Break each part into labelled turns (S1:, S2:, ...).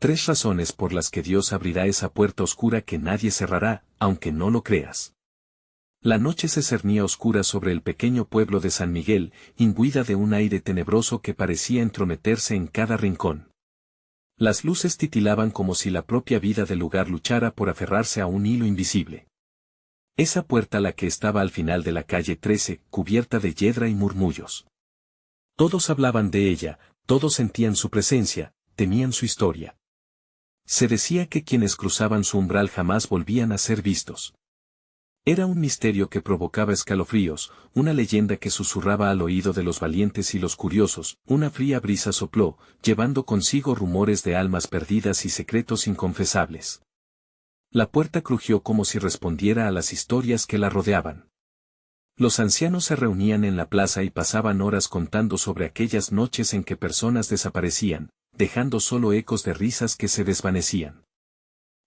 S1: 3 razones por las que Dios abrirá esa puerta oscura que nadie cerrará, aunque no lo creas. La noche se cernía oscura sobre el pequeño pueblo de San Miguel, imbuida de un aire tenebroso que parecía entrometerse en cada rincón. Las luces titilaban como si la propia vida del lugar luchara por aferrarse a un hilo invisible. Esa puerta la que estaba al final de la calle 13, cubierta de hiedra y murmullos. Todos hablaban de ella, todos sentían su presencia, temían su historia. Se decía que quienes cruzaban su umbral jamás volvían a ser vistos. Era un misterio que provocaba escalofríos, una leyenda que susurraba al oído de los valientes y los curiosos, una fría brisa sopló, llevando consigo rumores de almas perdidas y secretos inconfesables. La puerta crujió como si respondiera a las historias que la rodeaban. Los ancianos se reunían en la plaza y pasaban horas contando sobre aquellas noches en que personas desaparecían, dejando solo ecos de risas que se desvanecían.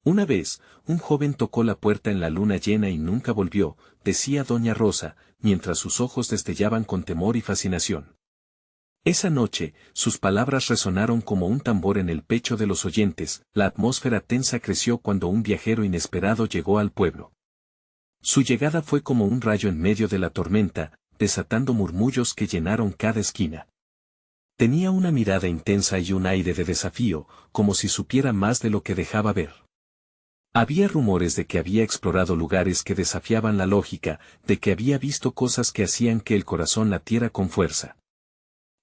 S1: Una vez, un joven tocó la puerta en la luna llena y nunca volvió, decía doña Rosa, mientras sus ojos destellaban con temor y fascinación. Esa noche, sus palabras resonaron como un tambor en el pecho de los oyentes, la atmósfera tensa creció cuando un viajero inesperado llegó al pueblo. Su llegada fue como un rayo en medio de la tormenta, desatando murmullos que llenaron cada esquina. Tenía una mirada intensa y un aire de desafío, como si supiera más de lo que dejaba ver. Había rumores de que había explorado lugares que desafiaban la lógica, de que había visto cosas que hacían que el corazón latiera con fuerza.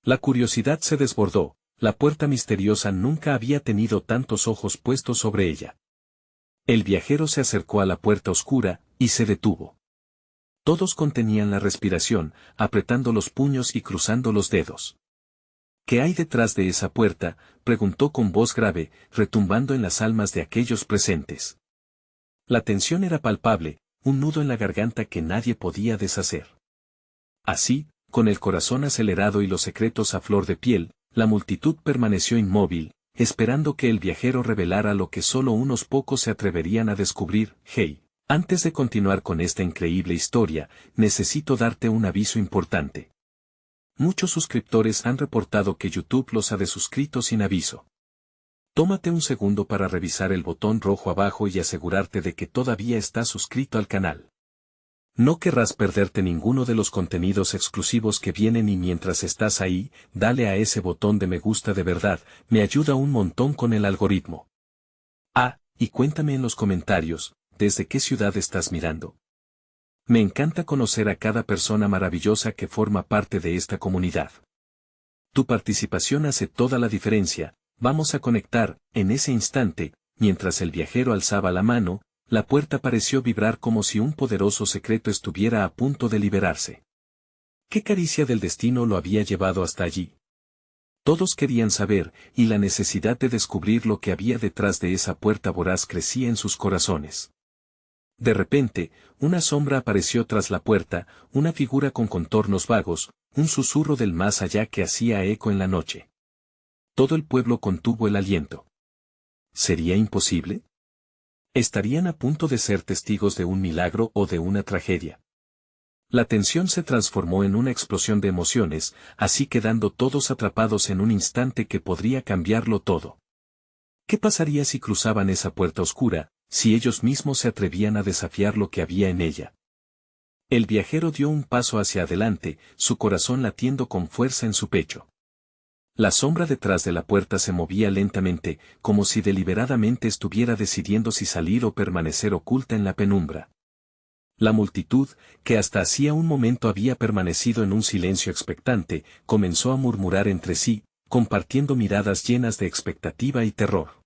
S1: La curiosidad se desbordó, la puerta misteriosa nunca había tenido tantos ojos puestos sobre ella. El viajero se acercó a la puerta oscura, y se detuvo. Todos contenían la respiración, apretando los puños y cruzando los dedos. ¿Qué hay detrás de esa puerta?, preguntó con voz grave, retumbando en las almas de aquellos presentes. La tensión era palpable, un nudo en la garganta que nadie podía deshacer. Así, con el corazón acelerado y los secretos a flor de piel, la multitud permaneció inmóvil, esperando que el viajero revelara lo que solo unos pocos se atreverían a descubrir. Hey, antes de continuar con esta increíble historia, necesito darte un aviso importante. Muchos suscriptores han reportado que YouTube los ha desuscrito sin aviso. Tómate un segundo para revisar el botón rojo abajo y asegurarte de que todavía estás suscrito al canal. No querrás perderte ninguno de los contenidos exclusivos que vienen y mientras estás ahí, dale a ese botón de me gusta de verdad, me ayuda un montón con el algoritmo. Ah, y cuéntame en los comentarios, ¿desde qué ciudad estás mirando? Me encanta conocer a cada persona maravillosa que forma parte de esta comunidad. Tu participación hace toda la diferencia. Vamos a conectar. En ese instante, mientras el viajero alzaba la mano, la puerta pareció vibrar como si un poderoso secreto estuviera a punto de liberarse. ¿Qué caricia del destino lo había llevado hasta allí? Todos querían saber, y la necesidad de descubrir lo que había detrás de esa puerta voraz crecía en sus corazones. De repente, una sombra apareció tras la puerta, una figura con contornos vagos, un susurro del más allá que hacía eco en la noche. Todo el pueblo contuvo el aliento. ¿Sería imposible? ¿Estarían a punto de ser testigos de un milagro o de una tragedia? La tensión se transformó en una explosión de emociones, así quedando todos atrapados en un instante que podría cambiarlo todo. ¿Qué pasaría si cruzaban esa puerta oscura, si ellos mismos se atrevían a desafiar lo que había en ella? El viajero dio un paso hacia adelante, su corazón latiendo con fuerza en su pecho. La sombra detrás de la puerta se movía lentamente, como si deliberadamente estuviera decidiendo si salir o permanecer oculta en la penumbra. La multitud, que hasta hacía un momento había permanecido en un silencio expectante, comenzó a murmurar entre sí, compartiendo miradas llenas de expectativa y terror.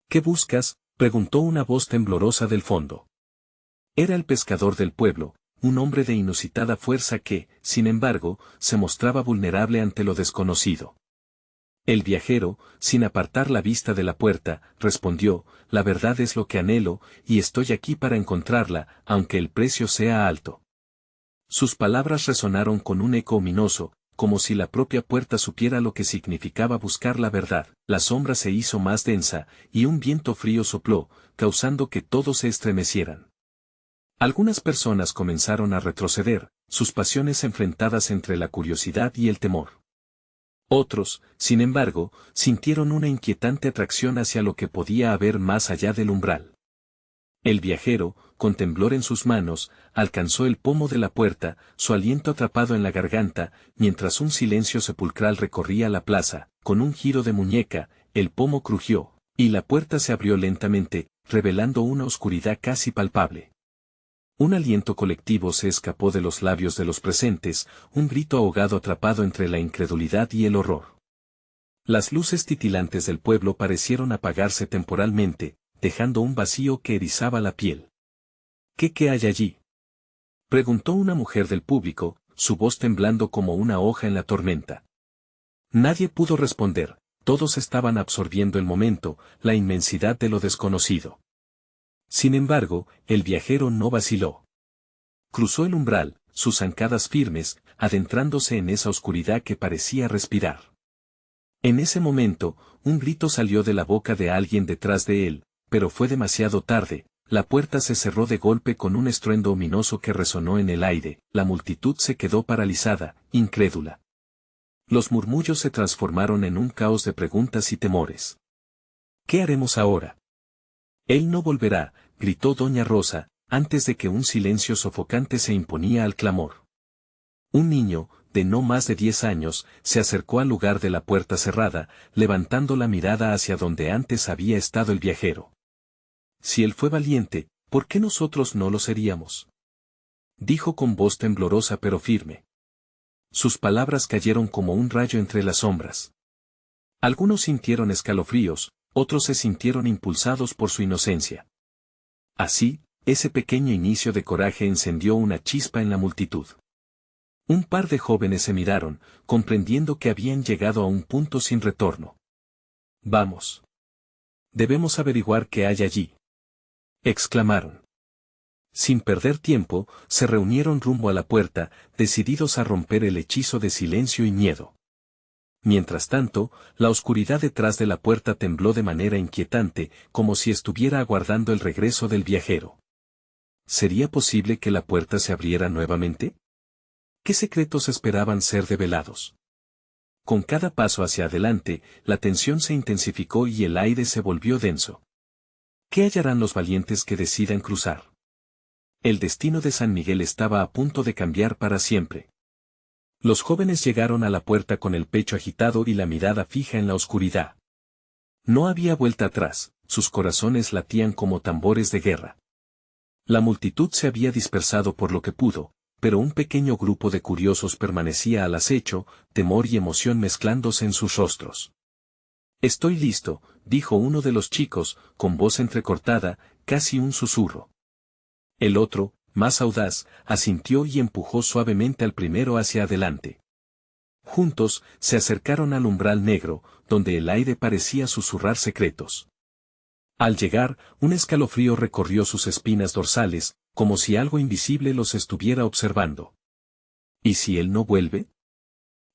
S1: ¿Qué buscas?, preguntó una voz temblorosa del fondo. Era el pescador del pueblo, un hombre de inusitada fuerza que, sin embargo, se mostraba vulnerable ante lo desconocido. El viajero, sin apartar la vista de la puerta, respondió, la verdad es lo que anhelo, y estoy aquí para encontrarla, aunque el precio sea alto. Sus palabras resonaron con un eco ominoso, como si la propia puerta supiera lo que significaba buscar la verdad. La sombra se hizo más densa, y un viento frío sopló, causando que todos se estremecieran. Algunas personas comenzaron a retroceder, sus pasiones enfrentadas entre la curiosidad y el temor. Otros, sin embargo, sintieron una inquietante atracción hacia lo que podía haber más allá del umbral. El viajero, con temblor en sus manos, alcanzó el pomo de la puerta, su aliento atrapado en la garganta, mientras un silencio sepulcral recorría la plaza. Con un giro de muñeca, el pomo crujió, y la puerta se abrió lentamente, revelando una oscuridad casi palpable. Un aliento colectivo se escapó de los labios de los presentes, un grito ahogado atrapado entre la incredulidad y el horror. Las luces titilantes del pueblo parecieron apagarse temporalmente, dejando un vacío que erizaba la piel. ¿Qué hay allí?, preguntó una mujer del público, su voz temblando como una hoja en la tormenta. Nadie pudo responder, todos estaban absorbiendo el momento, la inmensidad de lo desconocido. Sin embargo, el viajero no vaciló. Cruzó el umbral, sus zancadas firmes, adentrándose en esa oscuridad que parecía respirar. En ese momento, un grito salió de la boca de alguien detrás de él, pero fue demasiado tarde. La puerta se cerró de golpe con un estruendo ominoso que resonó en el aire, la multitud se quedó paralizada, incrédula. Los murmullos se transformaron en un caos de preguntas y temores. ¿Qué haremos ahora? Él no volverá, gritó doña Rosa, antes de que un silencio sofocante se imponía al clamor. Un niño, de no más de 10 años, se acercó al lugar de la puerta cerrada, levantando la mirada hacia donde antes había estado el viajero. Si él fue valiente, ¿por qué nosotros no lo seríamos?, dijo con voz temblorosa pero firme. Sus palabras cayeron como un rayo entre las sombras. Algunos sintieron escalofríos, otros se sintieron impulsados por su inocencia. Así, ese pequeño inicio de coraje encendió una chispa en la multitud. Un par de jóvenes se miraron, comprendiendo que habían llegado a un punto sin retorno. Vamos. Debemos averiguar qué hay allí, exclamaron. Sin perder tiempo, se reunieron rumbo a la puerta, decididos a romper el hechizo de silencio y miedo. Mientras tanto, la oscuridad detrás de la puerta tembló de manera inquietante, como si estuviera aguardando el regreso del viajero. ¿Sería posible que la puerta se abriera nuevamente? ¿Qué secretos esperaban ser develados? Con cada paso hacia adelante, la tensión se intensificó y el aire se volvió denso. ¿Qué hallarán los valientes que decidan cruzar? El destino de San Miguel estaba a punto de cambiar para siempre. Los jóvenes llegaron a la puerta con el pecho agitado y la mirada fija en la oscuridad. No había vuelta atrás, sus corazones latían como tambores de guerra. La multitud se había dispersado por lo que pudo, pero un pequeño grupo de curiosos permanecía al acecho, temor y emoción mezclándose en sus rostros. Estoy listo, dijo uno de los chicos, con voz entrecortada, casi un susurro. El otro, más audaz, asintió y empujó suavemente al primero hacia adelante. Juntos, se acercaron al umbral negro, donde el aire parecía susurrar secretos. Al llegar, un escalofrío recorrió sus espinas dorsales, como si algo invisible los estuviera observando. ¿Y si él no vuelve?,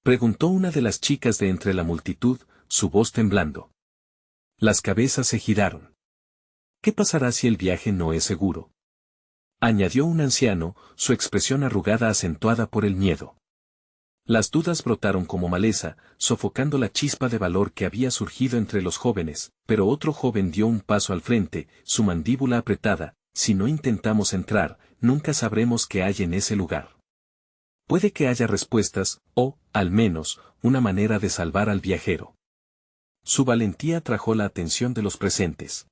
S1: preguntó una de las chicas de entre la multitud, su voz temblando. Las cabezas se giraron. ¿Qué pasará si el viaje no es seguro?, añadió un anciano, su expresión arrugada acentuada por el miedo. Las dudas brotaron como maleza, sofocando la chispa de valor que había surgido entre los jóvenes, pero otro joven dio un paso al frente, su mandíbula apretada. Si no intentamos entrar, nunca sabremos qué hay en ese lugar. Puede que haya respuestas, o, al menos, una manera de salvar al viajero. Su valentía atrajo la atención de los presentes.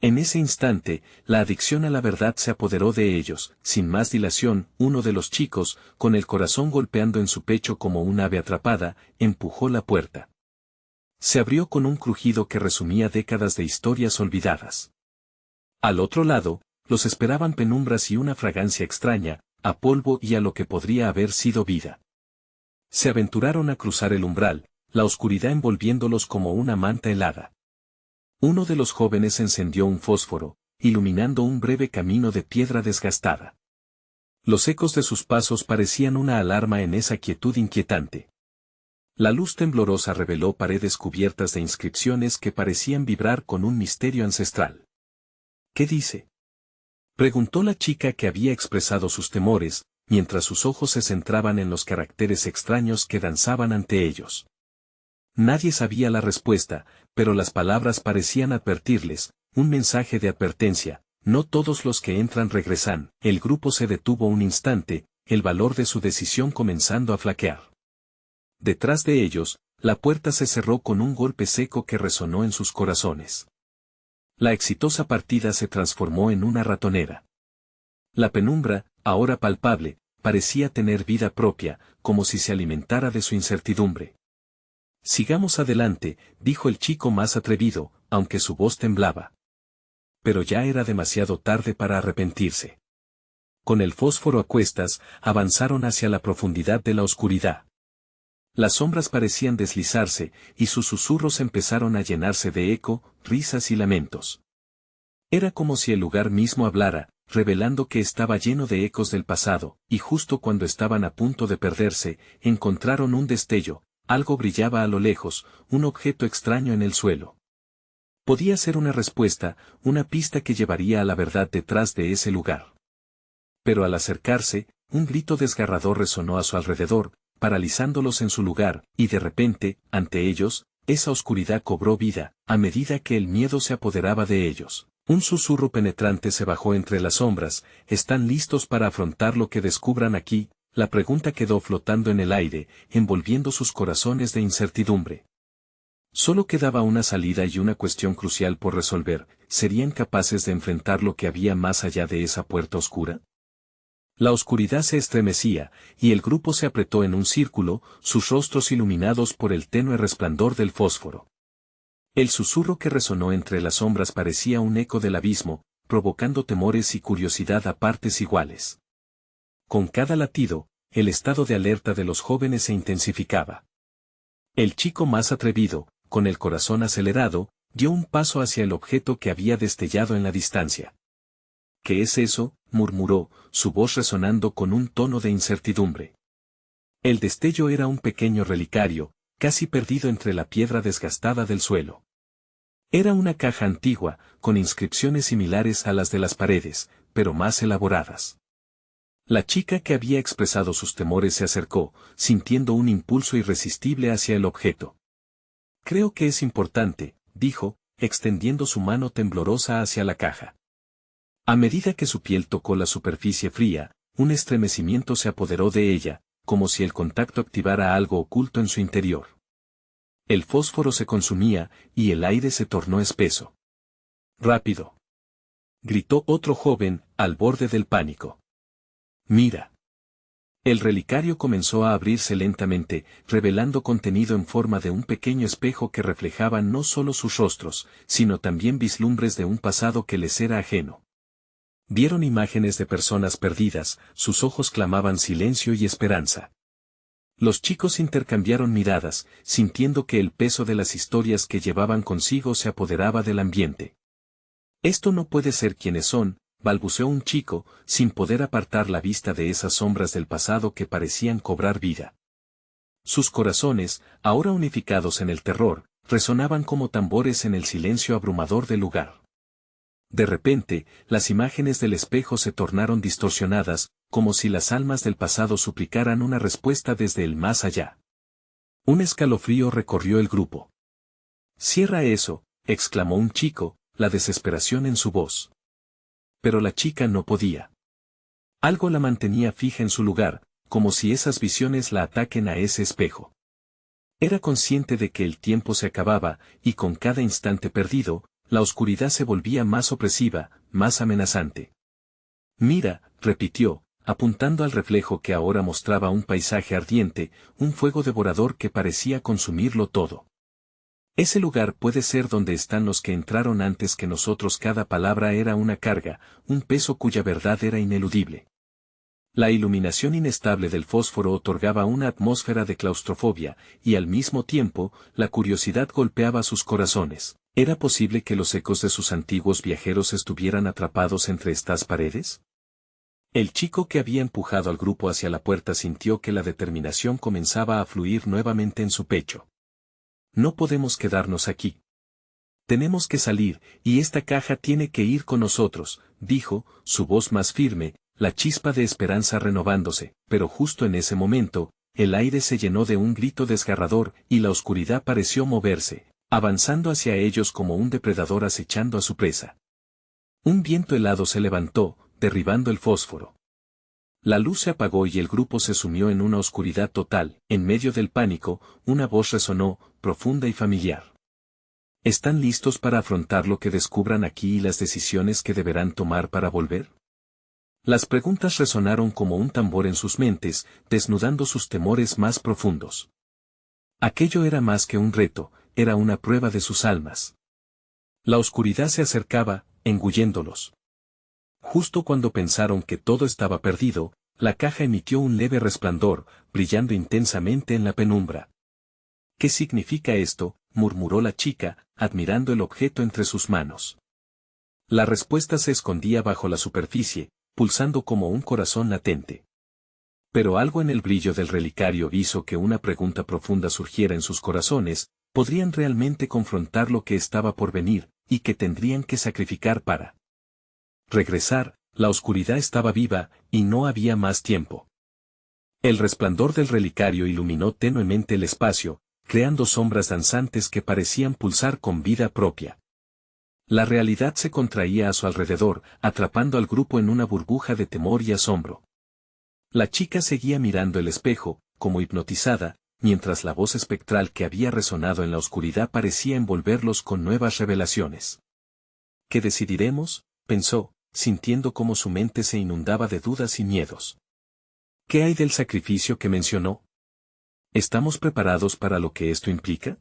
S1: En ese instante, la adicción a la verdad se apoderó de ellos. Sin más dilación, uno de los chicos, con el corazón golpeando en su pecho como un ave atrapada, empujó la puerta. Se abrió con un crujido que resumía décadas de historias olvidadas. Al otro lado, los esperaban penumbras y una fragancia extraña, a polvo y a lo que podría haber sido vida. Se aventuraron a cruzar el umbral, la oscuridad envolviéndolos como una manta helada. Uno de los jóvenes encendió un fósforo, iluminando un breve camino de piedra desgastada. Los ecos de sus pasos parecían una alarma en esa quietud inquietante. La luz temblorosa reveló paredes cubiertas de inscripciones que parecían vibrar con un misterio ancestral. ¿Qué dice?, preguntó la chica que había expresado sus temores, mientras sus ojos se centraban en los caracteres extraños que danzaban ante ellos. Nadie sabía la respuesta, pero las palabras parecían advertirles, un mensaje de advertencia: no todos los que entran regresan. El grupo se detuvo un instante, el valor de su decisión comenzando a flaquear. Detrás de ellos, la puerta se cerró con un golpe seco que resonó en sus corazones. La exitosa partida se transformó en una ratonera. La penumbra, ahora palpable, parecía tener vida propia, como si se alimentara de su incertidumbre. Sigamos adelante, dijo el chico más atrevido, aunque su voz temblaba. Pero ya era demasiado tarde para arrepentirse. Con el fósforo a cuestas, avanzaron hacia la profundidad de la oscuridad. Las sombras parecían deslizarse, y sus susurros empezaron a llenarse de eco, risas y lamentos. Era como si el lugar mismo hablara, revelando que estaba lleno de ecos del pasado, y justo cuando estaban a punto de perderse, encontraron un destello. Algo brillaba a lo lejos, un objeto extraño en el suelo. Podía ser una respuesta, una pista que llevaría a la verdad detrás de ese lugar. Pero al acercarse, un grito desgarrador resonó a su alrededor, paralizándolos en su lugar, y de repente, ante ellos, esa oscuridad cobró vida, a medida que el miedo se apoderaba de ellos. Un susurro penetrante se bajó entre las sombras: ¿están listos para afrontar lo que descubran aquí? La pregunta quedó flotando en el aire, envolviendo sus corazones de incertidumbre. Solo quedaba una salida y una cuestión crucial por resolver: ¿serían capaces de enfrentar lo que había más allá de esa puerta oscura? La oscuridad se estremecía, y el grupo se apretó en un círculo, sus rostros iluminados por el tenue resplandor del fósforo. El susurro que resonó entre las sombras parecía un eco del abismo, provocando temores y curiosidad a partes iguales. Con cada latido, el estado de alerta de los jóvenes se intensificaba. El chico más atrevido, con el corazón acelerado, dio un paso hacia el objeto que había destellado en la distancia. ¿Qué es eso?, murmuró, su voz resonando con un tono de incertidumbre. El destello era un pequeño relicario, casi perdido entre la piedra desgastada del suelo. Era una caja antigua, con inscripciones similares a las de las paredes, pero más elaboradas. La chica que había expresado sus temores se acercó, sintiendo un impulso irresistible hacia el objeto. Creo que es importante, dijo, extendiendo su mano temblorosa hacia la caja. A medida que su piel tocó la superficie fría, un estremecimiento se apoderó de ella, como si el contacto activara algo oculto en su interior. El fósforo se consumía, y el aire se tornó espeso. «¡Rápido!», gritó otro joven, al borde del pánico. «¡Mira!». El relicario comenzó a abrirse lentamente, revelando contenido en forma de un pequeño espejo que reflejaba no solo sus rostros, sino también vislumbres de un pasado que les era ajeno. Vieron imágenes de personas perdidas, sus ojos clamaban silencio y esperanza. Los chicos intercambiaron miradas, sintiendo que el peso de las historias que llevaban consigo se apoderaba del ambiente. «Esto no puede ser quienes son», balbuceó un chico, sin poder apartar la vista de esas sombras del pasado que parecían cobrar vida. Sus corazones, ahora unificados en el terror, resonaban como tambores en el silencio abrumador del lugar. De repente, las imágenes del espejo se tornaron distorsionadas, como si las almas del pasado suplicaran una respuesta desde el más allá. Un escalofrío recorrió el grupo. «¡Cierra eso!», exclamó un chico, la desesperación en su voz. Pero la chica no podía. Algo la mantenía fija en su lugar, como si esas visiones la ataquen a ese espejo. Era consciente de que el tiempo se acababa, y con cada instante perdido, la oscuridad se volvía más opresiva, más amenazante. «Mira», repitió, apuntando al reflejo que ahora mostraba un paisaje ardiente, un fuego devorador que parecía consumirlo todo. «Ese lugar puede ser donde están los que entraron antes que nosotros». Cada palabra era una carga, un peso cuya verdad era ineludible. La iluminación inestable del fósforo otorgaba una atmósfera de claustrofobia, y al mismo tiempo, la curiosidad golpeaba sus corazones. ¿Era posible que los ecos de sus antiguos viajeros estuvieran atrapados entre estas paredes? El chico que había empujado al grupo hacia la puerta sintió que la determinación comenzaba a fluir nuevamente en su pecho. «No podemos quedarnos aquí. Tenemos que salir, y esta caja tiene que ir con nosotros», dijo, su voz más firme, la chispa de esperanza renovándose, pero justo en ese momento, el aire se llenó de un grito desgarrador y la oscuridad pareció moverse, avanzando hacia ellos como un depredador acechando a su presa. Un viento helado se levantó, derribando el fósforo. La luz se apagó y el grupo se sumió en una oscuridad total. En medio del pánico, una voz resonó, profunda y familiar. ¿Están listos para afrontar lo que descubran aquí y las decisiones que deberán tomar para volver? Las preguntas resonaron como un tambor en sus mentes, desnudando sus temores más profundos. Aquello era más que un reto, era una prueba de sus almas. La oscuridad se acercaba, engulléndolos. Justo cuando pensaron que todo estaba perdido, la caja emitió un leve resplandor, brillando intensamente en la penumbra. ¿Qué significa esto?, murmuró la chica, admirando el objeto entre sus manos. La respuesta se escondía bajo la superficie, pulsando como un corazón latente. Pero algo en el brillo del relicario hizo que una pregunta profunda surgiera en sus corazones: ¿podrían realmente confrontar lo que estaba por venir, y que tendrían que sacrificar para regresar? La oscuridad estaba viva, y no había más tiempo. El resplandor del relicario iluminó tenuemente el espacio, creando sombras danzantes que parecían pulsar con vida propia. La realidad se contraía a su alrededor, atrapando al grupo en una burbuja de temor y asombro. La chica seguía mirando el espejo, como hipnotizada, mientras la voz espectral que había resonado en la oscuridad parecía envolverlos con nuevas revelaciones. ¿Qué decidiremos?, pensó, sintiendo cómo su mente se inundaba de dudas y miedos. ¿Qué hay del sacrificio que mencionó? ¿Estamos preparados para lo que esto implica?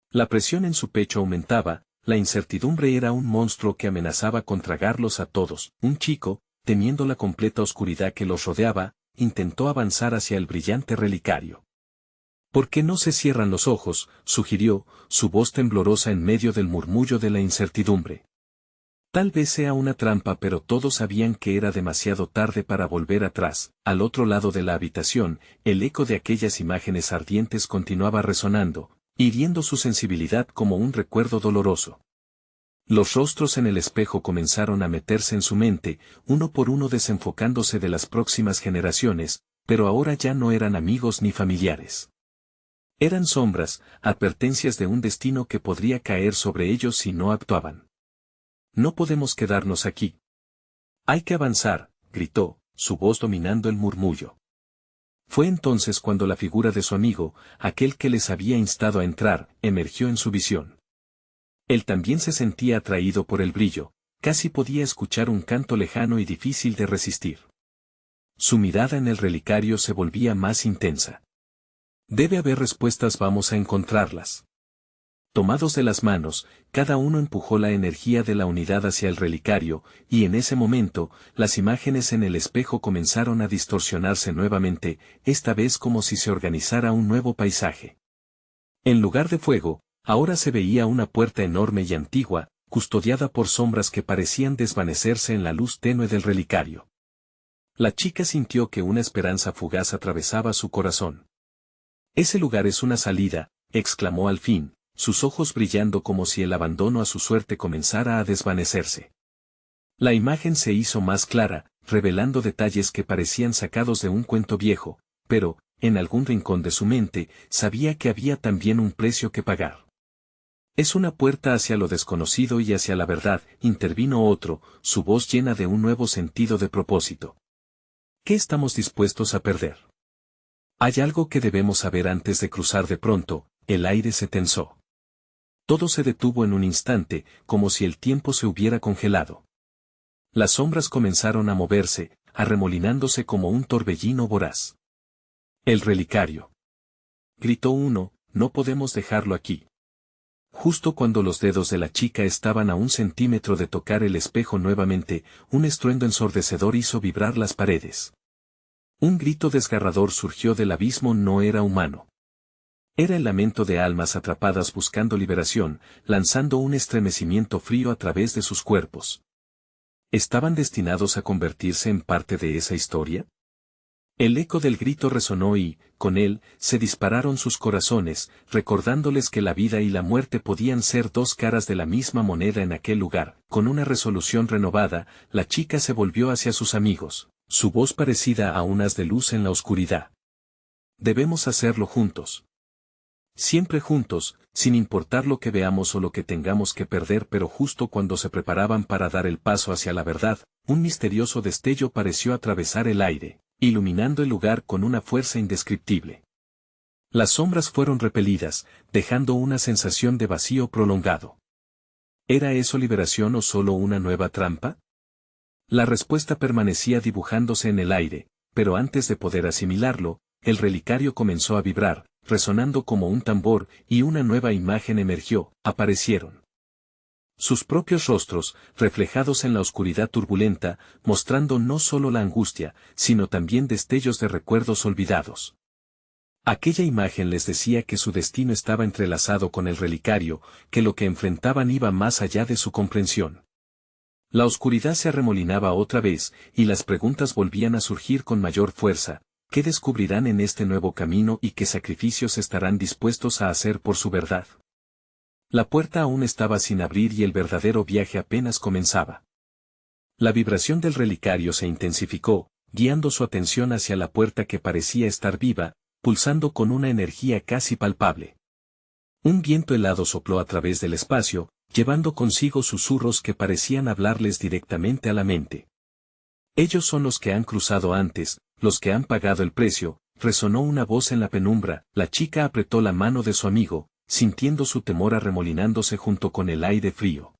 S1: La presión en su pecho aumentaba, la incertidumbre era un monstruo que amenazaba con tragarlos a todos. Un chico, temiendo la completa oscuridad que los rodeaba, intentó avanzar hacia el brillante relicario. ¿Por qué no se cierran los ojos?, sugirió, su voz temblorosa en medio del murmullo de la incertidumbre. Tal vez sea una trampa, pero todos sabían que era demasiado tarde para volver atrás. Al otro lado de la habitación, el eco de aquellas imágenes ardientes continuaba resonando, hiriendo su sensibilidad como un recuerdo doloroso. Los rostros en el espejo comenzaron a meterse en su mente, uno por uno desenfocándose de las próximas generaciones, pero ahora ya no eran amigos ni familiares. Eran sombras, advertencias de un destino que podría caer sobre ellos si no actuaban. No podemos quedarnos aquí. Hay que avanzar, gritó, su voz dominando el murmullo. Fue entonces cuando la figura de su amigo, aquel que les había instado a entrar, emergió en su visión. Él también se sentía atraído por el brillo, casi podía escuchar un canto lejano y difícil de resistir. Su mirada en el relicario se volvía más intensa. Debe haber respuestas, vamos a encontrarlas. Tomados de las manos, cada uno empujó la energía de la unidad hacia el relicario, y en ese momento, las imágenes en el espejo comenzaron a distorsionarse nuevamente, esta vez como si se organizara un nuevo paisaje. En lugar de fuego, ahora se veía una puerta enorme y antigua, custodiada por sombras que parecían desvanecerse en la luz tenue del relicario. La chica sintió que una esperanza fugaz atravesaba su corazón. «Ese lugar es una salida», exclamó al fin, sus ojos brillando como si el abandono a su suerte comenzara a desvanecerse. La imagen se hizo más clara, revelando detalles que parecían sacados de un cuento viejo, pero, en algún rincón de su mente, sabía que había también un precio que pagar. «Es una puerta hacia lo desconocido y hacia la verdad», intervino otro, su voz llena de un nuevo sentido de propósito. «¿Qué estamos dispuestos a perder? Hay algo que debemos saber antes de cruzar». De pronto, el aire se tensó. Todo se detuvo en un instante, como si el tiempo se hubiera congelado. Las sombras comenzaron a moverse, arremolinándose como un torbellino voraz. «El relicario», gritó uno, «no podemos dejarlo aquí». Justo cuando los dedos de la chica estaban a 1 centímetro de tocar el espejo nuevamente, un estruendo ensordecedor hizo vibrar las paredes. Un grito desgarrador surgió del abismo, no era humano. Era el lamento de almas atrapadas buscando liberación, lanzando un estremecimiento frío a través de sus cuerpos. ¿Estaban destinados a convertirse en parte de esa historia? El eco del grito resonó y, con él, se dispararon sus corazones, recordándoles que la vida y la muerte podían ser dos caras de la misma moneda en aquel lugar. Con una resolución renovada, la chica se volvió hacia sus amigos, su voz parecida a un haz de luz en la oscuridad. Debemos hacerlo juntos. Siempre juntos, sin importar lo que veamos o lo que tengamos que perder, pero justo cuando se preparaban para dar el paso hacia la verdad, un misterioso destello pareció atravesar el aire, iluminando el lugar con una fuerza indescriptible. Las sombras fueron repelidas, dejando una sensación de vacío prolongado. ¿Era eso liberación o solo una nueva trampa? La respuesta permanecía dibujándose en el aire, pero antes de poder asimilarlo, el relicario comenzó a vibrar, resonando como un tambor, y una nueva imagen emergió, aparecieron. Sus propios rostros, reflejados en la oscuridad turbulenta, mostrando no solo la angustia, sino también destellos de recuerdos olvidados. Aquella imagen les decía que su destino estaba entrelazado con el relicario, que lo que enfrentaban iba más allá de su comprensión. La oscuridad se arremolinaba otra vez, y las preguntas volvían a surgir con mayor fuerza. ¿Qué descubrirán en este nuevo camino y qué sacrificios estarán dispuestos a hacer por su verdad? La puerta aún estaba sin abrir y el verdadero viaje apenas comenzaba. La vibración del relicario se intensificó, guiando su atención hacia la puerta que parecía estar viva, pulsando con una energía casi palpable. Un viento helado sopló a través del espacio, llevando consigo susurros que parecían hablarles directamente a la mente. Ellos son los que han cruzado antes, los que han pagado el precio, resonó una voz en la penumbra. La chica apretó la mano de su amigo, sintiendo su temor arremolinándose junto con el aire frío.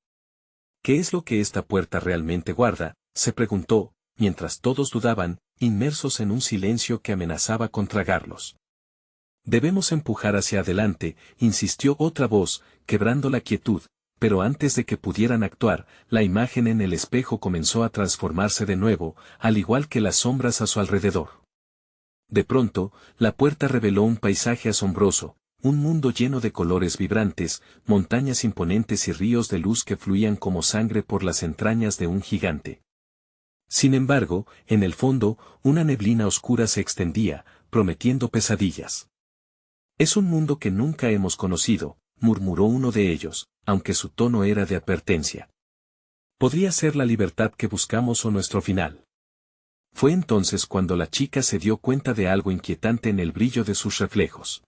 S1: ¿Qué es lo que esta puerta realmente guarda?, se preguntó, mientras todos dudaban, inmersos en un silencio que amenazaba con tragarlos. Debemos empujar hacia adelante, insistió otra voz, quebrando la quietud. Pero antes de que pudieran actuar, la imagen en el espejo comenzó a transformarse de nuevo, al igual que las sombras a su alrededor. De pronto, la puerta reveló un paisaje asombroso, un mundo lleno de colores vibrantes, montañas imponentes y ríos de luz que fluían como sangre por las entrañas de un gigante. Sin embargo, en el fondo, una neblina oscura se extendía, prometiendo pesadillas. Es un mundo que nunca hemos conocido, murmuró uno de ellos, aunque su tono era de advertencia. Podría ser la libertad que buscamos o nuestro final. Fue entonces cuando la chica se dio cuenta de algo inquietante en el brillo de sus reflejos.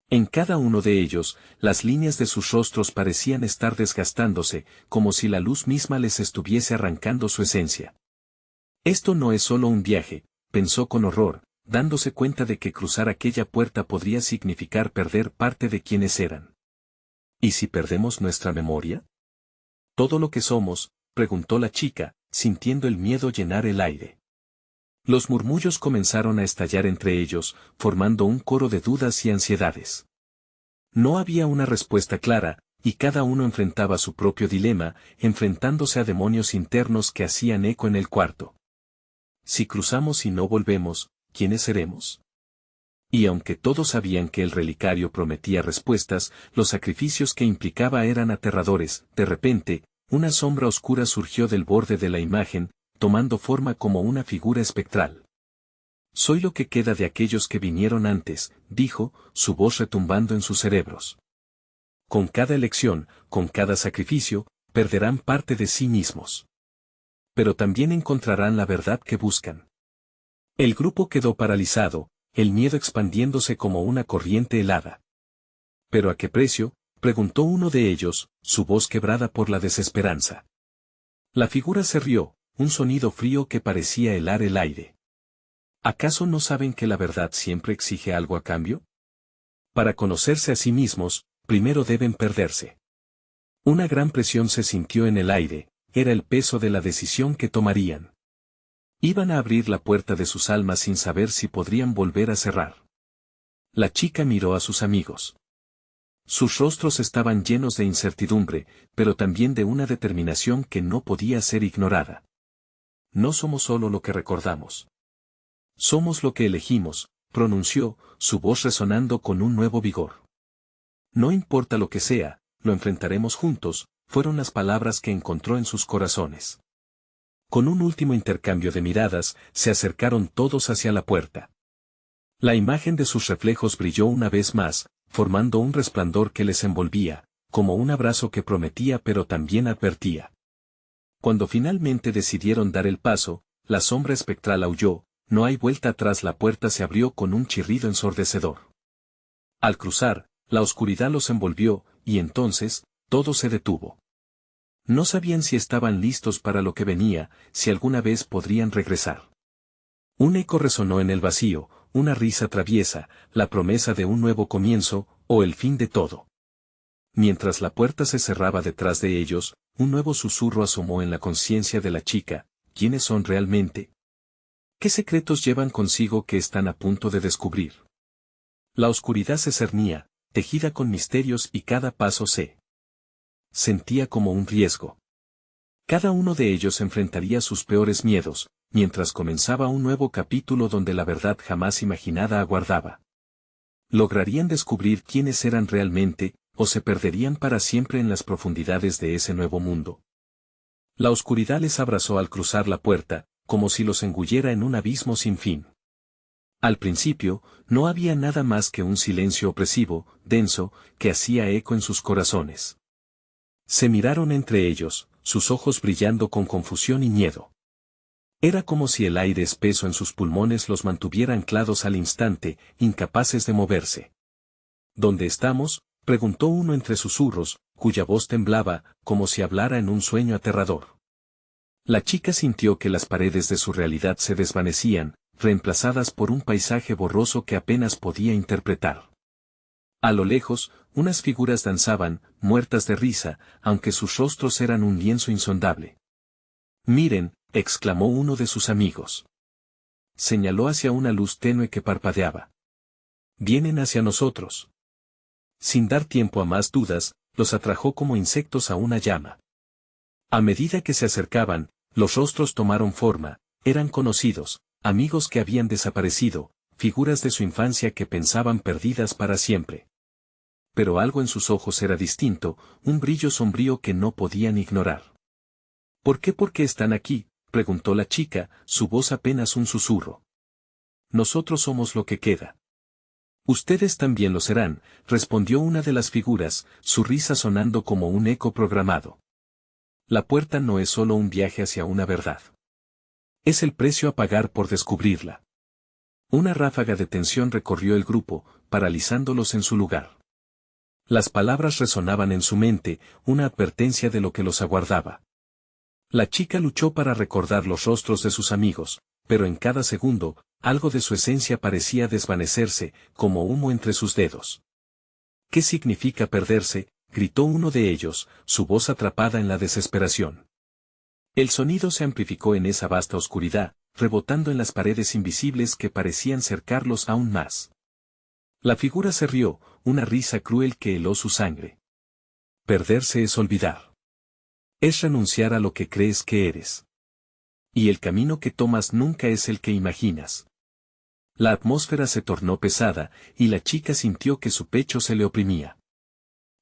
S1: En cada uno de ellos, las líneas de sus rostros parecían estar desgastándose, como si la luz misma les estuviese arrancando su esencia. Esto no es solo un viaje, pensó con horror, dándose cuenta de que cruzar aquella puerta podría significar perder parte de quienes eran. ¿Y si perdemos nuestra memoria? ¿Todo lo que somos?, preguntó la chica, sintiendo el miedo llenar el aire. Los murmullos comenzaron a estallar entre ellos, formando un coro de dudas y ansiedades. No había una respuesta clara, y cada uno enfrentaba su propio dilema, enfrentándose a demonios internos que hacían eco en el cuarto. Si cruzamos y no volvemos, ¿quiénes seremos? Y aunque todos sabían que el relicario prometía respuestas, los sacrificios que implicaba eran aterradores. De repente, una sombra oscura surgió del borde de la imagen, tomando forma como una figura espectral. Soy lo que queda de aquellos que vinieron antes, dijo, su voz retumbando en sus cerebros. Con cada elección, con cada sacrificio, perderán parte de sí mismos. Pero también encontrarán la verdad que buscan. El grupo quedó paralizado, el miedo expandiéndose como una corriente helada. ¿Pero a qué precio?, preguntó uno de ellos, su voz quebrada por la desesperanza. La figura se rió, un sonido frío que parecía helar el aire. ¿Acaso no saben que la verdad siempre exige algo a cambio? Para conocerse a sí mismos, primero deben perderse. Una gran presión se sintió en el aire, era el peso de la decisión que tomarían. Iban a abrir la puerta de sus almas sin saber si podrían volver a cerrar. La chica miró a sus amigos. Sus rostros estaban llenos de incertidumbre, pero también de una determinación que no podía ser ignorada. No somos solo lo que recordamos. Somos lo que elegimos, pronunció, su voz resonando con un nuevo vigor. No importa lo que sea, lo enfrentaremos juntos, fueron las palabras que encontró en sus corazones. Con un último intercambio de miradas, se acercaron todos hacia la puerta. La imagen de sus reflejos brilló una vez más, formando un resplandor que les envolvía, como un abrazo que prometía pero también advertía. Cuando finalmente decidieron dar el paso, la sombra espectral aulló, no hay vuelta atrás. La puerta se abrió con un chirrido ensordecedor. Al cruzar, la oscuridad los envolvió, y entonces, todo se detuvo. No sabían si estaban listos para lo que venía, si alguna vez podrían regresar. Un eco resonó en el vacío, una risa traviesa, la promesa de un nuevo comienzo, o el fin de todo. Mientras la puerta se cerraba detrás de ellos, un nuevo susurro asomó en la conciencia de la chica. ¿Quiénes son realmente? ¿Qué secretos llevan consigo que están a punto de descubrir? La oscuridad se cernía, tejida con misterios, y cada paso se sentía como un riesgo. Cada uno de ellos enfrentaría sus peores miedos, mientras comenzaba un nuevo capítulo donde la verdad jamás imaginada aguardaba. ¿Lograrían descubrir quiénes eran realmente, o se perderían para siempre en las profundidades de ese nuevo mundo? La oscuridad les abrazó al cruzar la puerta, como si los engullera en un abismo sin fin. Al principio, no había nada más que un silencio opresivo, denso, que hacía eco en sus corazones. Se miraron entre ellos, sus ojos brillando con confusión y miedo. Era como si el aire espeso en sus pulmones los mantuviera anclados al instante, incapaces de moverse. ¿Dónde estamos?, preguntó uno entre susurros, cuya voz temblaba, como si hablara en un sueño aterrador. La chica sintió que las paredes de su realidad se desvanecían, reemplazadas por un paisaje borroso que apenas podía interpretar. A lo lejos, unas figuras danzaban, muertas de risa, aunque sus rostros eran un lienzo insondable. «Miren», exclamó uno de sus amigos. Señaló hacia una luz tenue que parpadeaba. «Vienen hacia nosotros». Sin dar tiempo a más dudas, los atrajo como insectos a una llama. A medida que se acercaban, los rostros tomaron forma, eran conocidos, amigos que habían desaparecido, figuras de su infancia que pensaban perdidas para siempre. Pero algo en sus ojos era distinto, un brillo sombrío que no podían ignorar. «¿Por qué? ¿Por qué están aquí?», preguntó la chica, su voz apenas un susurro. «Nosotros somos lo que queda». «Ustedes también lo serán», respondió una de las figuras, su risa sonando como un eco programado. «La puerta no es solo un viaje hacia una verdad. Es el precio a pagar por descubrirla». Una ráfaga de tensión recorrió el grupo, paralizándolos en su lugar. Las palabras resonaban en su mente, una advertencia de lo que los aguardaba. La chica luchó para recordar los rostros de sus amigos, pero en cada segundo, algo de su esencia parecía desvanecerse, como humo entre sus dedos. «¿Qué significa perderse?», gritó uno de ellos, su voz atrapada en la desesperación. El sonido se amplificó en esa vasta oscuridad, rebotando en las paredes invisibles que parecían cercarlos aún más. La figura se rió, una risa cruel que heló su sangre. «Perderse es olvidar. Es renunciar a lo que crees que eres. Y el camino que tomas nunca es el que imaginas». La atmósfera se tornó pesada, y la chica sintió que su pecho se le oprimía.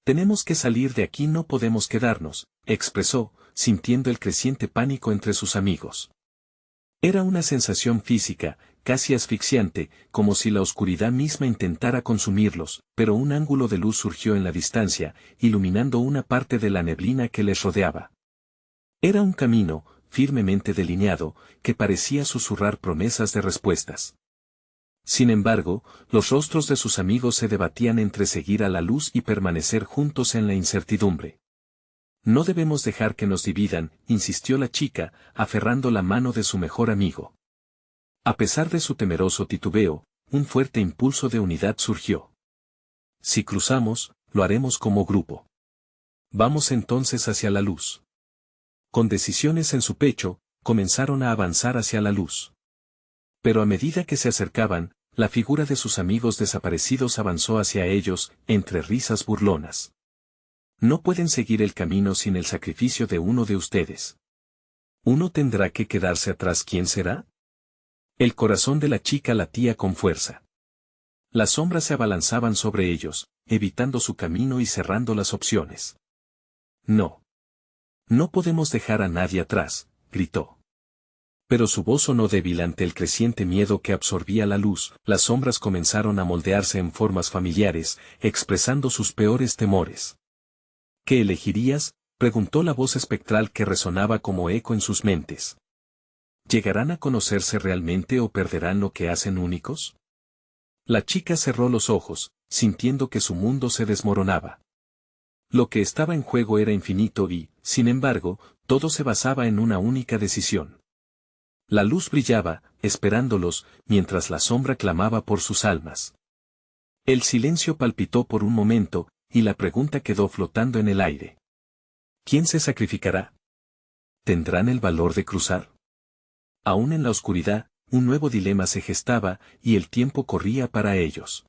S1: «Tenemos que salir de aquí, no podemos quedarnos», expresó, sintiendo el creciente pánico entre sus amigos. Era una sensación física, casi asfixiante, como si la oscuridad misma intentara consumirlos, pero un ángulo de luz surgió en la distancia, iluminando una parte de la neblina que les rodeaba. Era un camino, firmemente delineado, que parecía susurrar promesas de respuestas. Sin embargo, los rostros de sus amigos se debatían entre seguir a la luz y permanecer juntos en la incertidumbre. «No debemos dejar que nos dividan», insistió la chica, aferrando la mano de su mejor amigo. A pesar de su temeroso titubeo, un fuerte impulso de unidad surgió. «Si cruzamos, lo haremos como grupo. Vamos entonces hacia la luz». Con decisiones en su pecho, comenzaron a avanzar hacia la luz. Pero a medida que se acercaban, la figura de sus amigos desaparecidos avanzó hacia ellos, entre risas burlonas. «No pueden seguir el camino sin el sacrificio de uno de ustedes. Uno tendrá que quedarse atrás. ¿Quién será?». El corazón de la chica latía con fuerza. Las sombras se abalanzaban sobre ellos, evitando su camino y cerrando las opciones. «No. No podemos dejar a nadie atrás», gritó. Pero su voz sonó débil ante el creciente miedo que absorbía la luz. Las sombras comenzaron a moldearse en formas familiares, expresando sus peores temores. «¿Qué elegirías?», preguntó la voz espectral que resonaba como eco en sus mentes. ¿Llegarán a conocerse realmente o perderán lo que hacen únicos? La chica cerró los ojos, sintiendo que su mundo se desmoronaba. Lo que estaba en juego era infinito y, sin embargo, todo se basaba en una única decisión. La luz brillaba, esperándolos, mientras la sombra clamaba por sus almas. El silencio palpitó por un momento, y la pregunta quedó flotando en el aire. ¿Quién se sacrificará? ¿Tendrán el valor de cruzar? Aún en la oscuridad, un nuevo dilema se gestaba, y el tiempo corría para ellos.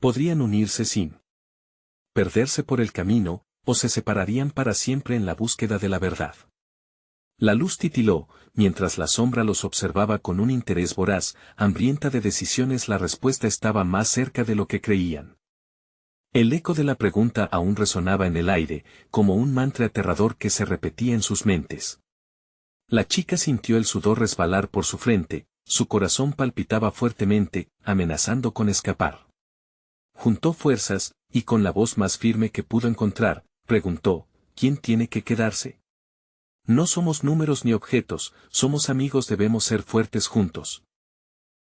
S1: Podrían unirse sin perderse por el camino, o se separarían para siempre en la búsqueda de la verdad. La luz titiló, mientras la sombra los observaba con un interés voraz, hambrienta de decisiones. La respuesta estaba más cerca de lo que creían. El eco de la pregunta aún resonaba en el aire, como un mantra aterrador que se repetía en sus mentes. La chica sintió el sudor resbalar por su frente, su corazón palpitaba fuertemente, amenazando con escapar. Juntó fuerzas, y con la voz más firme que pudo encontrar, preguntó, ¿quién tiene que quedarse? No somos números ni objetos, somos amigos, debemos ser fuertes juntos.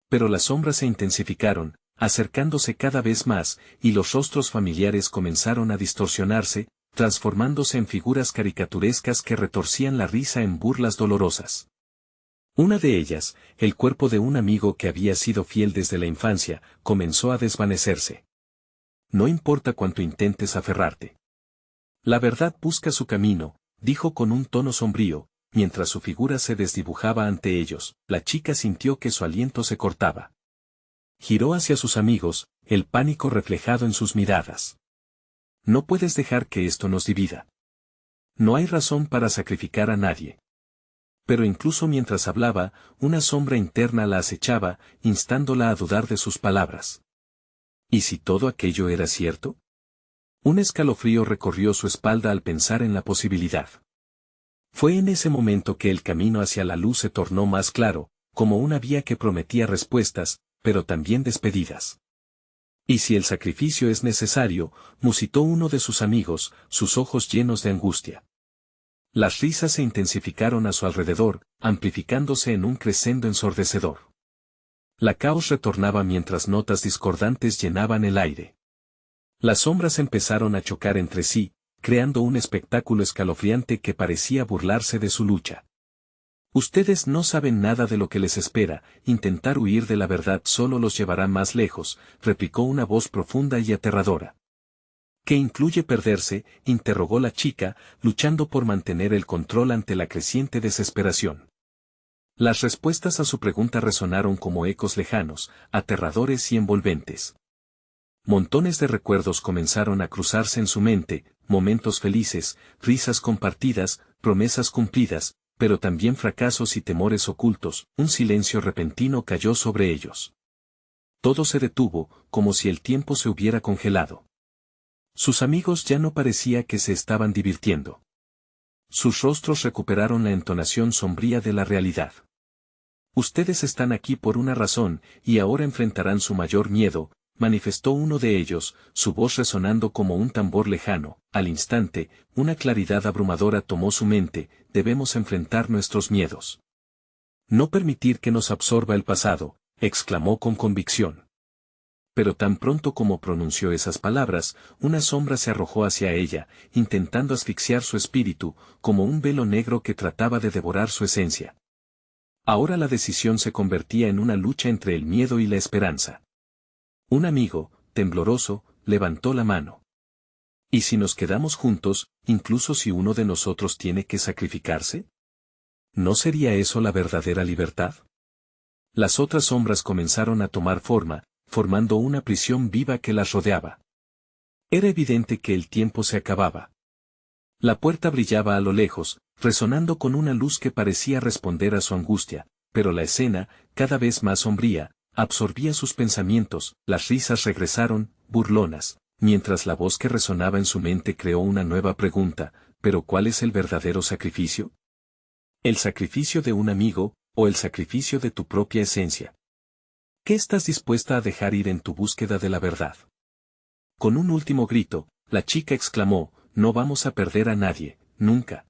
S1: Pero las sombras se intensificaron, acercándose cada vez más, y los rostros familiares comenzaron a distorsionarse, transformándose en figuras caricaturescas que retorcían la risa en burlas dolorosas. Una de ellas, el cuerpo de un amigo que había sido fiel desde la infancia, comenzó a desvanecerse. No importa cuánto intentes aferrarte. La verdad busca su camino, dijo con un tono sombrío, mientras su figura se desdibujaba ante ellos. La chica sintió que su aliento se cortaba. Giró hacia sus amigos, el pánico reflejado en sus miradas. No puedes dejar que esto nos divida. No hay razón para sacrificar a nadie. Pero incluso mientras hablaba, una sombra interna la acechaba, instándola a dudar de sus palabras. ¿Y si todo aquello era cierto? Un escalofrío recorrió su espalda al pensar en la posibilidad. Fue en ese momento que el camino hacia la luz se tornó más claro, como una vía que prometía respuestas, pero también despedidas. ¿Y si el sacrificio es necesario?, musitó uno de sus amigos, sus ojos llenos de angustia. Las risas se intensificaron a su alrededor, amplificándose en un crescendo ensordecedor. La caos retornaba mientras notas discordantes llenaban el aire. Las sombras empezaron a chocar entre sí, creando un espectáculo escalofriante que parecía burlarse de su lucha. Ustedes no saben nada de lo que les espera, intentar huir de la verdad solo los llevará más lejos, replicó una voz profunda y aterradora. ¿Qué incluye perderse?, interrogó la chica, luchando por mantener el control ante la creciente desesperación. Las respuestas a su pregunta resonaron como ecos lejanos, aterradores y envolventes. Montones de recuerdos comenzaron a cruzarse en su mente, momentos felices, risas compartidas, promesas cumplidas, pero también fracasos y temores ocultos. Un silencio repentino cayó sobre ellos. Todo se detuvo, como si el tiempo se hubiera congelado. Sus amigos ya no parecía que se estaban divirtiendo. Sus rostros recuperaron la entonación sombría de la realidad. Ustedes están aquí por una razón, y ahora enfrentarán su mayor miedo, manifestó uno de ellos, su voz resonando como un tambor lejano. Al instante, una claridad abrumadora tomó su mente: debemos enfrentar nuestros miedos. No permitir que nos absorba el pasado, exclamó con convicción. Pero tan pronto como pronunció esas palabras, una sombra se arrojó hacia ella, intentando asfixiar su espíritu, como un velo negro que trataba de devorar su esencia. Ahora la decisión se convertía en una lucha entre el miedo y la esperanza. Un amigo, tembloroso, levantó la mano. ¿Y si nos quedamos juntos, incluso si uno de nosotros tiene que sacrificarse? ¿No sería eso la verdadera libertad? Las otras sombras comenzaron a tomar forma, formando una prisión viva que las rodeaba. Era evidente que el tiempo se acababa. La puerta brillaba a lo lejos, resonando con una luz que parecía responder a su angustia, pero la escena, cada vez más sombría, absorbía sus pensamientos. Las risas regresaron, burlonas, mientras la voz que resonaba en su mente creó una nueva pregunta: ¿pero cuál es el verdadero sacrificio? ¿El sacrificio de un amigo, o el sacrificio de tu propia esencia? ¿Qué estás dispuesta a dejar ir en tu búsqueda de la verdad? Con un último grito, la chica exclamó: no vamos a perder a nadie, nunca.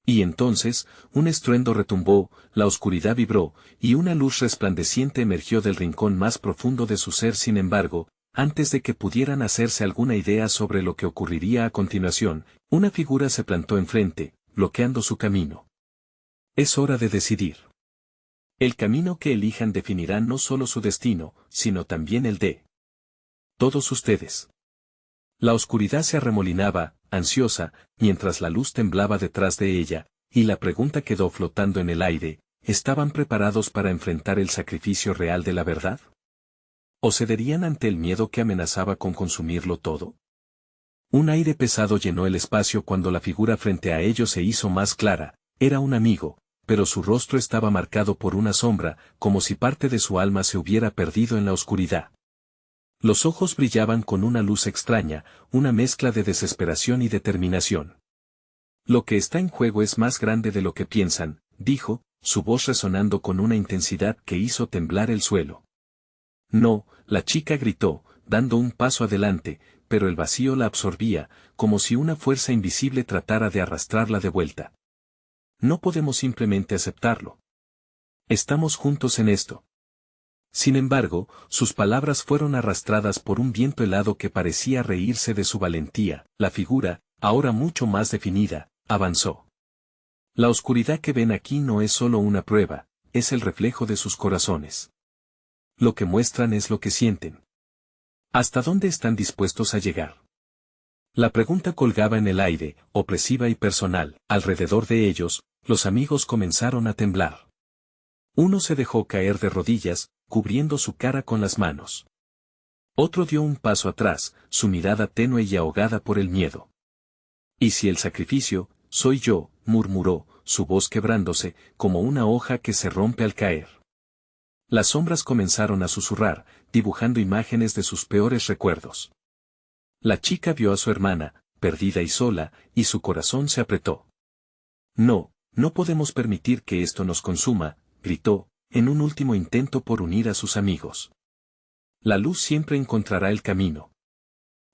S1: Y entonces, un estruendo retumbó, la oscuridad vibró, y una luz resplandeciente emergió del rincón más profundo de su ser. Sin embargo, antes de que pudieran hacerse alguna idea sobre lo que ocurriría a continuación, una figura se plantó enfrente, bloqueando su camino. Es hora de decidir. El camino que elijan definirá no solo su destino, sino también el de todos ustedes. La oscuridad se arremolinaba, ansiosa, mientras la luz temblaba detrás de ella, y la pregunta quedó flotando en el aire: ¿estaban preparados para enfrentar el sacrificio real de la verdad? ¿O cederían ante el miedo que amenazaba con consumirlo todo? Un aire pesado llenó el espacio cuando la figura frente a ellos se hizo más clara. Era un amigo, pero su rostro estaba marcado por una sombra, como si parte de su alma se hubiera perdido en la oscuridad. Los ojos brillaban con una luz extraña, una mezcla de desesperación y determinación. Lo que está en juego es más grande de lo que piensan, dijo, su voz resonando con una intensidad que hizo temblar el suelo. No, la chica gritó, dando un paso adelante, pero el vacío la absorbía, como si una fuerza invisible tratara de arrastrarla de vuelta. No podemos simplemente aceptarlo. Estamos juntos en esto. Sin embargo, sus palabras fueron arrastradas por un viento helado que parecía reírse de su valentía. La figura, ahora mucho más definida, avanzó. La oscuridad que ven aquí no es solo una prueba, es el reflejo de sus corazones. Lo que muestran es lo que sienten. ¿Hasta dónde están dispuestos a llegar? La pregunta colgaba en el aire, opresiva y personal. Alrededor de ellos, los amigos comenzaron a temblar. Uno se dejó caer de rodillas, cubriendo su cara con las manos. Otro dio un paso atrás, su mirada tenue y ahogada por el miedo. ¿Y si el sacrificio, soy yo?, murmuró, su voz quebrándose, como una hoja que se rompe al caer. Las sombras comenzaron a susurrar, dibujando imágenes de sus peores recuerdos. La chica vio a su hermana, perdida y sola, y su corazón se apretó. No, no podemos permitir que esto nos consuma, gritó, en un último intento por unir a sus amigos. La luz siempre encontrará el camino.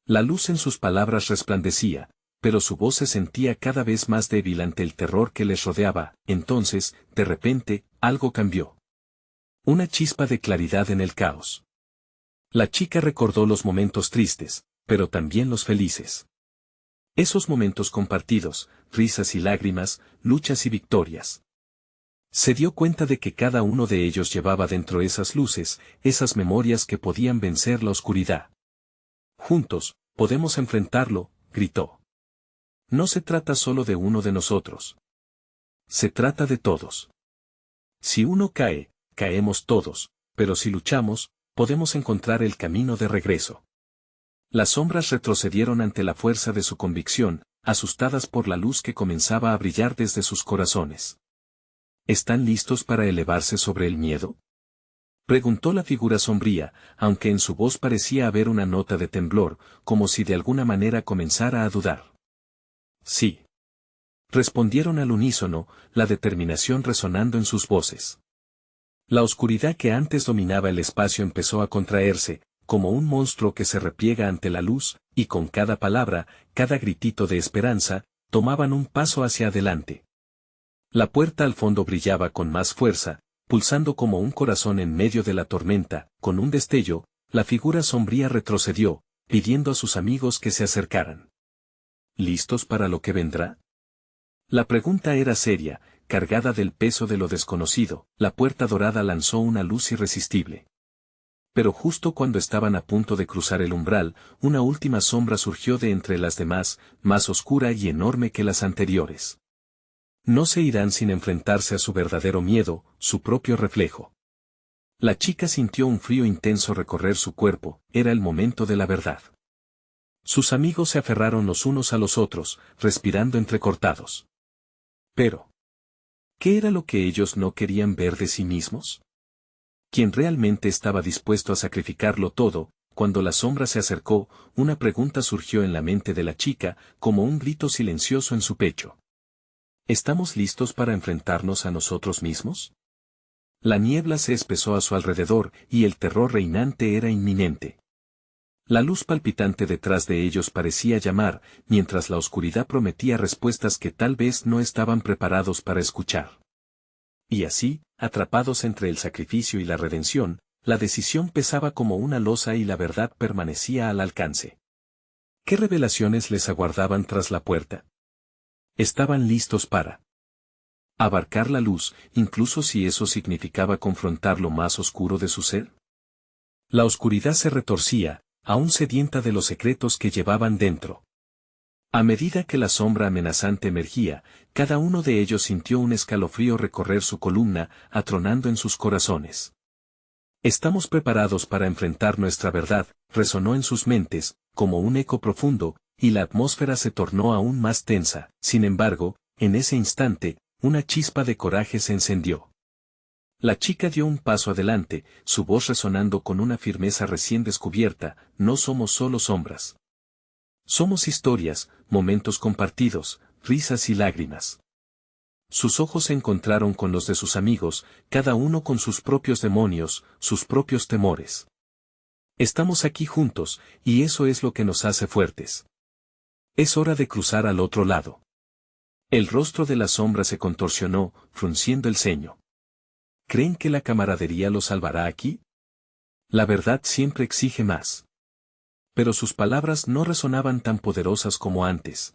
S1: La luz en sus palabras resplandecía, pero su voz se sentía cada vez más débil ante el terror que les rodeaba. Entonces, de repente, algo cambió. Una chispa de claridad en el caos. La chica recordó los momentos tristes, pero también los felices. Esos momentos compartidos, risas y lágrimas, luchas y victorias. Se dio cuenta de que cada uno de ellos llevaba dentro esas luces, esas memorias que podían vencer la oscuridad. Juntos, podemos enfrentarlo, gritó. No se trata solo de uno de nosotros. Se trata de todos. Si uno cae, caemos todos, pero si luchamos, podemos encontrar el camino de regreso. Las sombras retrocedieron ante la fuerza de su convicción, asustadas por la luz que comenzaba a brillar desde sus corazones. ¿Están listos para elevarse sobre el miedo?, preguntó la figura sombría, aunque en su voz parecía haber una nota de temblor, como si de alguna manera comenzara a dudar. Sí. Respondieron al unísono, la determinación resonando en sus voces. La oscuridad que antes dominaba el espacio empezó a contraerse, como un monstruo que se repliega ante la luz, y con cada palabra, cada gritito de esperanza, tomaban un paso hacia adelante. La puerta al fondo brillaba con más fuerza, pulsando como un corazón en medio de la tormenta. Con un destello, la figura sombría retrocedió, pidiendo a sus amigos que se acercaran. ¿Listos para lo que vendrá? La pregunta era seria, cargada del peso de lo desconocido. La puerta dorada lanzó una luz irresistible. Pero justo cuando estaban a punto de cruzar el umbral, una última sombra surgió de entre las demás, más oscura y enorme que las anteriores. No se irán sin enfrentarse a su verdadero miedo, su propio reflejo. La chica sintió un frío intenso recorrer su cuerpo. Era el momento de la verdad. Sus amigos se aferraron los unos a los otros, respirando entrecortados. Pero, ¿qué era lo que ellos no querían ver de sí mismos? ¿Quién realmente estaba dispuesto a sacrificarlo todo? Cuando la sombra se acercó, una pregunta surgió en la mente de la chica, como un grito silencioso en su pecho. ¿Estamos listos para enfrentarnos a nosotros mismos? La niebla se espesó a su alrededor, y el terror reinante era inminente. La luz palpitante detrás de ellos parecía llamar, mientras la oscuridad prometía respuestas que tal vez no estaban preparados para escuchar. Y así, atrapados entre el sacrificio y la redención, la decisión pesaba como una losa y la verdad permanecía al alcance. ¿Qué revelaciones les aguardaban tras la puerta? Estaban listos para abarcar la luz, incluso si eso significaba confrontar lo más oscuro de su ser. La oscuridad se retorcía, aún sedienta de los secretos que llevaban dentro. A medida que la sombra amenazante emergía, cada uno de ellos sintió un escalofrío recorrer su columna, atronando en sus corazones. Estamos preparados para enfrentar nuestra verdad, resonó en sus mentes, como un eco profundo, y la atmósfera se tornó aún más tensa. Sin embargo, en ese instante, una chispa de coraje se encendió. La chica dio un paso adelante, su voz resonando con una firmeza recién descubierta: no somos solo sombras. Somos historias, momentos compartidos, risas y lágrimas. Sus ojos se encontraron con los de sus amigos, cada uno con sus propios demonios, sus propios temores. Estamos aquí juntos, y eso es lo que nos hace fuertes. Es hora de cruzar al otro lado. El rostro de la sombra se contorsionó, frunciendo el ceño. ¿Creen que la camaradería los salvará aquí? La verdad siempre exige más. Pero sus palabras no resonaban tan poderosas como antes.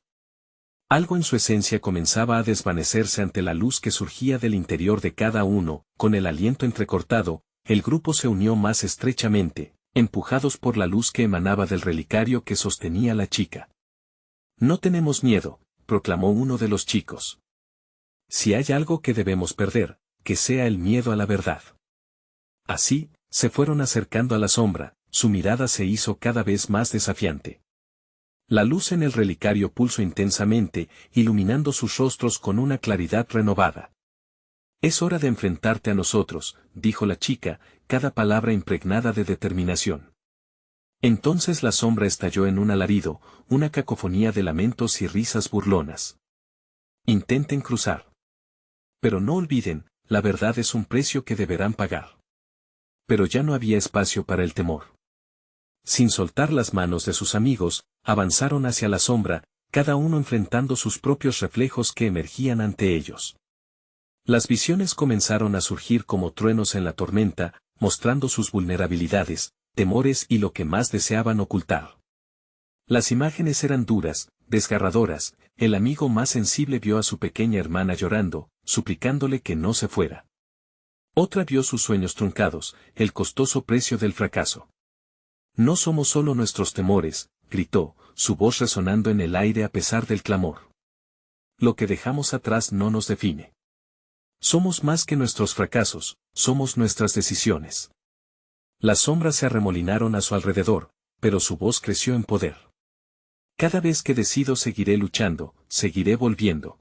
S1: Algo en su esencia comenzaba a desvanecerse ante la luz que surgía del interior de cada uno. Con el aliento entrecortado, el grupo se unió más estrechamente, empujados por la luz que emanaba del relicario que sostenía la chica. No tenemos miedo, proclamó uno de los chicos. Si hay algo que debemos perder, que sea el miedo a la verdad. Así, se fueron acercando a la sombra, su mirada se hizo cada vez más desafiante. La luz en el relicario pulsó intensamente, iluminando sus rostros con una claridad renovada. Es hora de enfrentarte a nosotros, dijo la chica, cada palabra impregnada de determinación. Entonces la sombra estalló en un alarido, una cacofonía de lamentos y risas burlonas. Intenten cruzar. Pero no olviden, la verdad es un precio que deberán pagar. Pero ya no había espacio para el temor. Sin soltar las manos de sus amigos, avanzaron hacia la sombra, cada uno enfrentando sus propios reflejos que emergían ante ellos. Las visiones comenzaron a surgir como truenos en la tormenta, mostrando sus vulnerabilidades, temores y lo que más deseaban ocultar. Las imágenes eran duras, desgarradoras. El amigo más sensible vio a su pequeña hermana llorando, suplicándole que no se fuera. Otra vio sus sueños truncados, el costoso precio del fracaso. No somos solo nuestros temores, gritó, su voz resonando en el aire a pesar del clamor. Lo que dejamos atrás no nos define. Somos más que nuestros fracasos, somos nuestras decisiones. Las sombras se arremolinaron a su alrededor, pero su voz creció en poder. Cada vez que decido seguiré luchando, seguiré volviendo.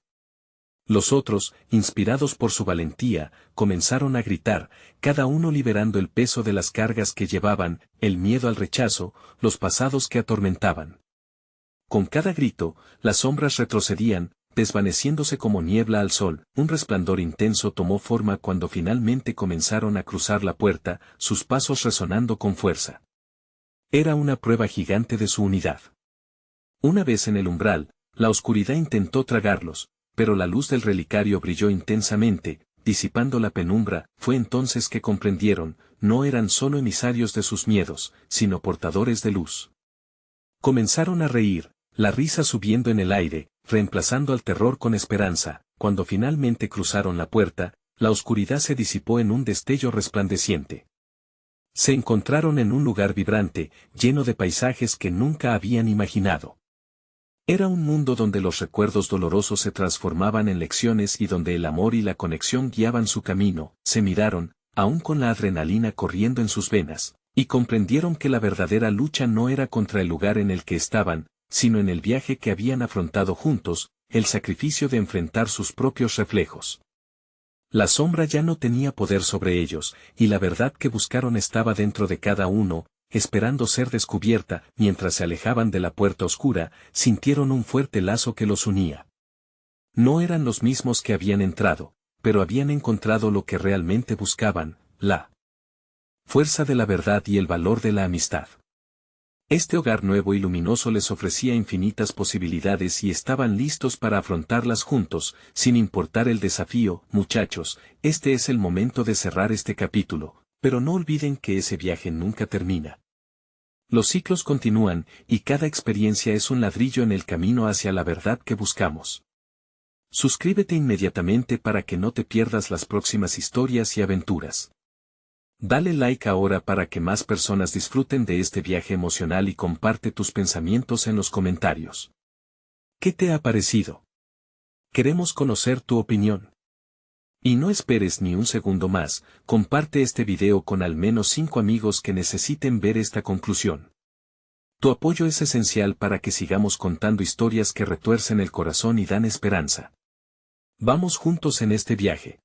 S1: Los otros, inspirados por su valentía, comenzaron a gritar, cada uno liberando el peso de las cargas que llevaban, el miedo al rechazo, los pasados que atormentaban. Con cada grito, las sombras retrocedían, desvaneciéndose como niebla al sol. Un resplandor intenso tomó forma cuando finalmente comenzaron a cruzar la puerta, sus pasos resonando con fuerza. Era una prueba gigante de su unidad. Una vez en el umbral, la oscuridad intentó tragarlos, pero la luz del relicario brilló intensamente, disipando la penumbra. Fue entonces que comprendieron, no eran solo emisarios de sus miedos, sino portadores de luz. Comenzaron a reír, la risa subiendo en el aire, reemplazando al terror con esperanza. Cuando finalmente cruzaron la puerta, la oscuridad se disipó en un destello resplandeciente. Se encontraron en un lugar vibrante, lleno de paisajes que nunca habían imaginado. Era un mundo donde los recuerdos dolorosos se transformaban en lecciones y donde el amor y la conexión guiaban su camino. Se miraron, aún con la adrenalina corriendo en sus venas, y comprendieron que la verdadera lucha no era contra el lugar en el que estaban, sino en el viaje que habían afrontado juntos, el sacrificio de enfrentar sus propios reflejos. La sombra ya no tenía poder sobre ellos, y la verdad que buscaron estaba dentro de cada uno, esperando ser descubierta. Mientras se alejaban de la puerta oscura, sintieron un fuerte lazo que los unía. No eran los mismos que habían entrado, pero habían encontrado lo que realmente buscaban, la fuerza de la verdad y el valor de la amistad. Este hogar nuevo y luminoso les ofrecía infinitas posibilidades y estaban listos para afrontarlas juntos, sin importar el desafío. Muchachos, este es el momento de cerrar este capítulo, pero no olviden que ese viaje nunca termina. Los ciclos continúan, y cada experiencia es un ladrillo en el camino hacia la verdad que buscamos. Suscríbete inmediatamente para que no te pierdas las próximas historias y aventuras. Dale like ahora para que más personas disfruten de este viaje emocional y comparte tus pensamientos en los comentarios. ¿Qué te ha parecido? Queremos conocer tu opinión. Y no esperes ni un segundo más, comparte este video con al menos 5 amigos que necesiten ver esta conclusión. Tu apoyo es esencial para que sigamos contando historias que retuercen el corazón y dan esperanza. Vamos juntos en este viaje.